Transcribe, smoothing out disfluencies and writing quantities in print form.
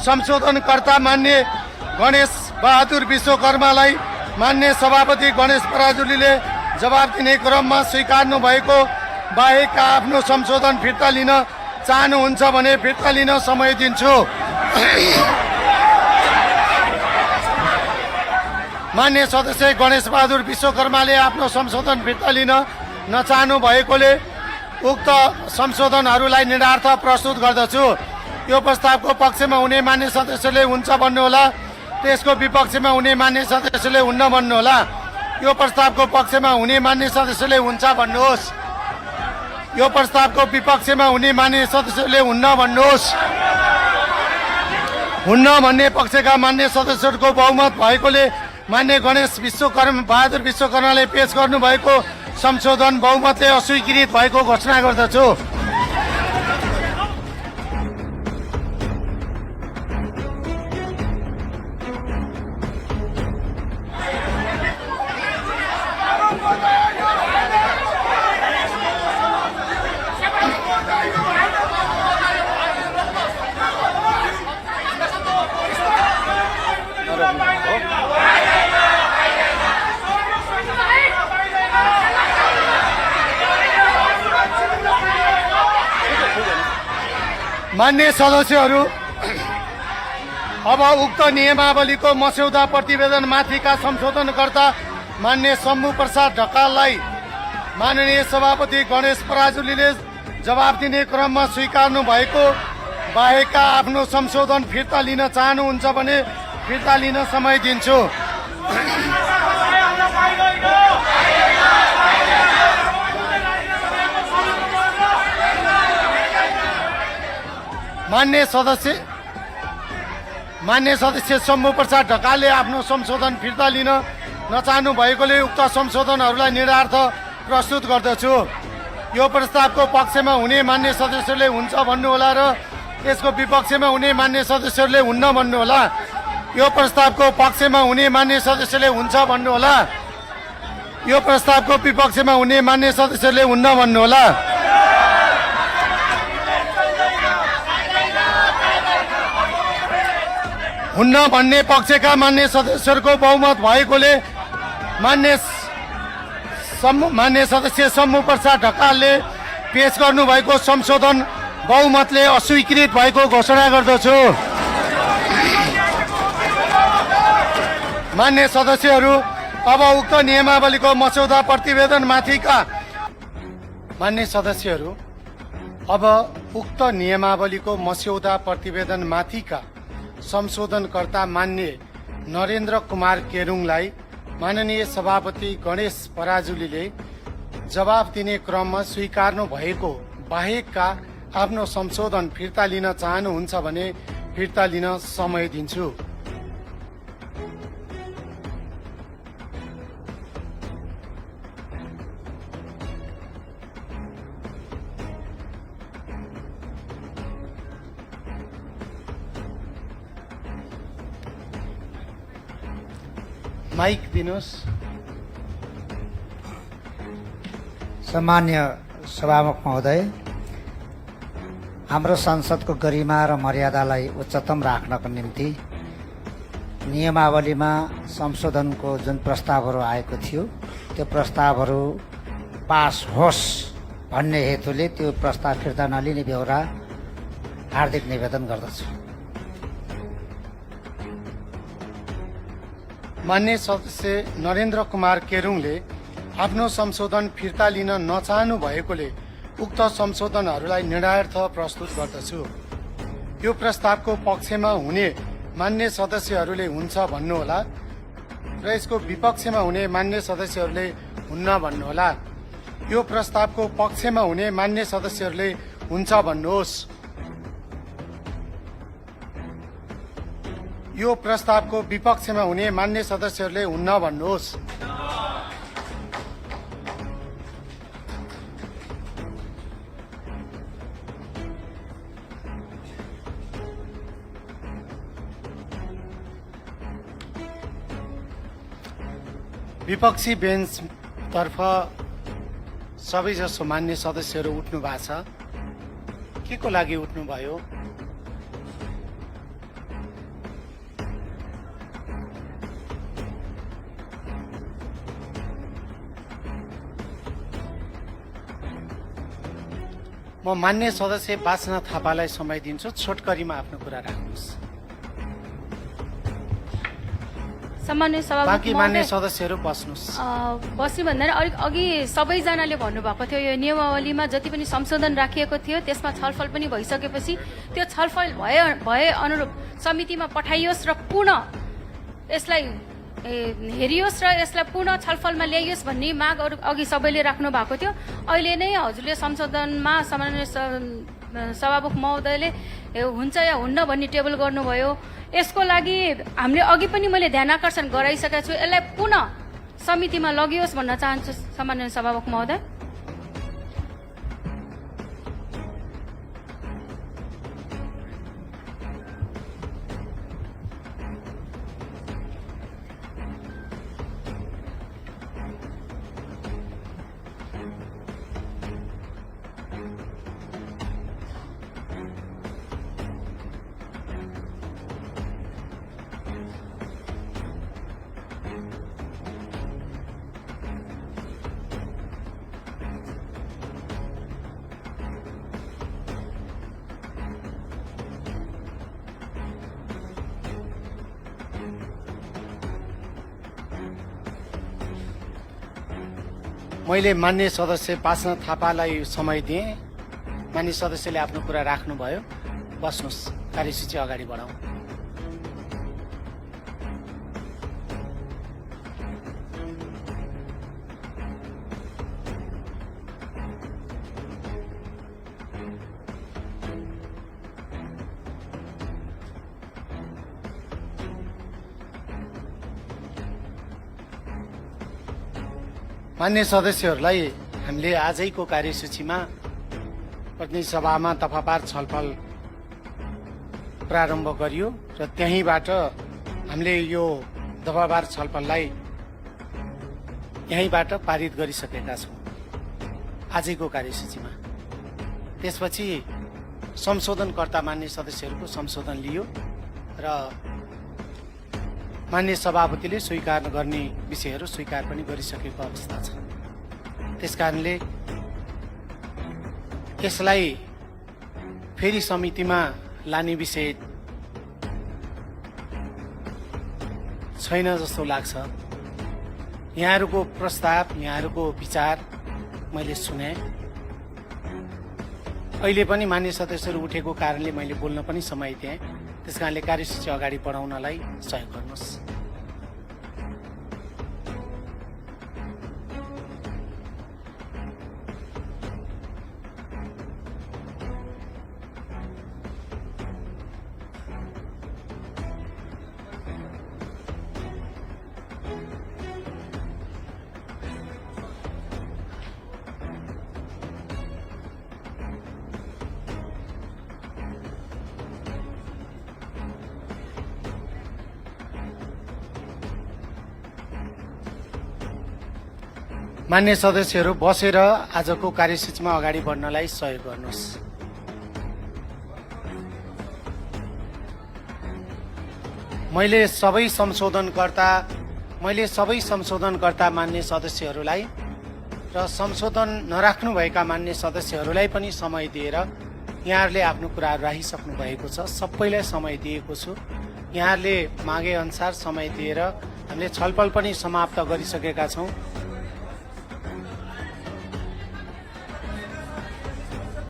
संशोधनकर्ता मान्य गणेश बहादुर विश्वकर्मालाई मान्य सभापति गणेश पराजुलीले जवाब दिने क्रममा स्वीकार्नु भएको बाहेक आफ्नो संशोधन फिर्ता लिन चाहनुहुन्छ भने फिर्ता लिन समय दिन्छु। मान्य सदस्य गणेश बहादुर विश्वकर्माले आफ्नो संशोधन फिर्ता लिन नचाहनु भएकोले उक्त संशोधनहरूलाई निरार्थ प्रस्तुत गर्दछु। यो प्रस्तावको पक्षमा हुने मान्य सदस्यले हुन्छ भन्नुहोला, त्यसको विपक्षमा हुने मान्य सदस्यले हुन्न भन्नुहोला। यो प्रस्तावको पक्षमा हुने मान्य सदस्यले हुन्छ भन्नुहोस्, यो प्रस्तावको विपक्षमा हुने मान्य सदस्यले हुन्न भन्नुहोस्। हुन्न भन्ने पक्षका मान्य सदस्यहरूको बहुमत भएकोले मान्य गणेश बहादुर विश्वकर्माले पेश गर्नुभएको संशोधन बहुमतले अस्वीकृत भएको घोषणा गर्दछु। मान्य सदस्यहरू, अब उक्त नियमावलीको मस्यौदा प्रतिवेदन माथिका संशोधनकर्ता मान्य शम्भु प्रसाद ढकाललाई माननीय सभापति गणेश पराजुलीले जवाब दिने क्रममा स्वीकार्नु भएको बाहेकका आफ्नो संशोधन फिर्ता लिन चाहनुहुन्छ भने फिर्ता लिन समय दिन्छु। मान्य सदस्य शम्भु प्रसाद ढकालले आफ्नो संशोधन फिर्ता लिन नचाहनु भएकोले उक्त संशोधनहरूलाई निरार्थ प्रस्तुत गर्दछु। यो प्रस्तावको पक्षमा हुने मान्य सदस्यले हुन्छ भन्नुहोला र यसको विपक्षमा हुने मान्य सदस्यहरूले हुन्न भन्नुहोला। यो प्रस्तावको पक्षमा हुने मान्य सदस्यले हुन्छ भन्नुहोला, यो प्रस्तावको विपक्षमा हुने मान्य सदस्यहरूले हुन्न भन्नुहोला। हुन्न भन्ने पक्षका मान्य सदस्यहरूको बहुमत भएकोले मान्य सदस्य शम्भु प्रसाद ढकालले पेश गर्नुभएको संशोधन बहुमतले अस्वीकृत भएको घोषणा गर्दछु। मान्य सदस्यहरू, अब उक्त नियमावलीको मस्यौदा प्रतिवेदन माथिका मान्य सदस्यहरू, अब उक्त नियमावलीको मस्यौदा प्रतिवेदन माथिका संशोधनकर्ता मान्य नरेन्द्र कुमार केरुङलाई माननीय सभापति गणेश पराजुलीले जवाब दिने क्रममा स्वीकार्नु भएको बाहेकका आफ्नो संशोधन फिर्ता लिन चाहनुहुन्छ भने फिर्ता लिन समय दिन्छु। माइक दिनुहोस्। सम्मान्य सभामुख महोदय, हाम्रो संसदको गरिमा र मर्यादालाई उच्चतम राख्नको निम्ति नियमावलीमा संशोधनको जुन प्रस्तावहरू आएको थियो त्यो प्रस्तावहरू पास होस् भन्ने हेतुले त्यो प्रस्ताव फिर्ता नलिने बेहोरा हार्दिक निवेदन गर्दछु। मान्य सदस्य नरेन्द्र कुमार केरुङले आफ्नो संशोधन फिर्ता लिन नचाहनु भएकोले उक्त संशोधनहरूलाई निरार्थ प्रस्तुत गर्दछु। यो प्रस्तावको पक्षमा हुने मान्य सदस्यहरूले हुन्छ भन्नुहोला र यसको विपक्षमा हुने मान्य सदस्यहरूले हुन्न भन्नुहोला। यो प्रस्तावको पक्षमा हुने मान्य सदस्यहरूले हुन्छ भन्नुहोस्, यो प्रस्तावको विपक्षमा हुने मान्य सदस्यहरूले हुन्न भन्नुहोस्। विपक्षी बेन्चतर्फ सबैजसो मान्य सदस्यहरू उठ्नु भएको छ। के को लागि उठ्नुभयो? म मान्य सदस्य बाँच्न थापालाई समय दिन्छु। छोटकरीमा आफ्नो कुरा राख्नुहोस्। सामान्य सभामुख बाँकी मान्य महोदय, सदस्यहरू बस्नुहोस्। बस्ने भन्दा अलिक अघि सबैजनाले भन्नुभएको थियो यो नियमावलीमा जति पनि संशोधन राखिएको थियो त्यसमा छलफल पनि भइसकेपछि त्यो छलफल भए अनुरूप समितिमा पठाइयोस् र पुनः यसलाई हेरियोस् र यसलाई पुनः छलफलमा ल्याइयोस् भन्ने माग अघि सबैले राख्नु भएको थियो। अहिले नै हजुरले संशोधनमा सामान्य सभामुख महोदयले हुन्छ या हुन्न भन्ने टेबल गर्नुभयो। यसको लागि हामीले अघि पनि मैले ध्यान आकर्षण गराइसकेको छु। यसलाई पुनः समितिमा लगियोस् भन्न चाहन्छु सामान्य सभामुख महोदय। मैले मान्य सदस्य बाँच्न थापालाई समय दिएँ। मान्य सदस्यले आफ्नो कुरा राख्नुभयो। बस्नुहोस्, कार्यसूची अगाडि बढाउँ। मान्य सदस्यहरूलाई हामीले आजैको कार्यसूचीमा प्रतिनिधि सभामा दफावार छलफल प्रारम्भ गरियो र त्यहीँबाट हामीले यो दफावार छलफललाई यहीँबाट पारित गरिसकेका छौँ आजैको कार्यसूचीमा। त्यसपछि संशोधनकर्ता मान्य सदस्यहरूको संशोधन लियो र मान्य सभापतिले स्वीकार गर्ने विषयहरू स्वीकार पनि गरिसकेको अवस्था छ। त्यसकारणले यसलाई फेरि समितिमा लाने विषय छैन जस्तो लाग्छ। यहाँहरूको प्रस्ताव, यहाँहरूको विचार मैले सुने। अहिले पनि मान्य सदस्यहरू उठेको कारणले मैले बोल्न पनि समय दिएँ। त्यसकारणले कार्यसूची अगाडि बढाउनलाई सहयोग गर्नुहोस्। मान्य सदस्यहरू बसेर आजको कार्यसूचीमा अगाडि बढ्नलाई सहयोग गर्नुहोस्। मैले सबै संशोधनकर्ता मान्य सदस्यहरूलाई र संशोधन नराख्नुभएका मान्य सदस्यहरूलाई पनि समय दिएर यहाँहरूले आफ्नो कुराहरू राखिसक्नु भएको छ। सबैलाई समय दिएको छु। यहाँहरूले मागे अनुसार समय दिएर हामीले छलफल पनि समाप्त गरिसकेका छौँ।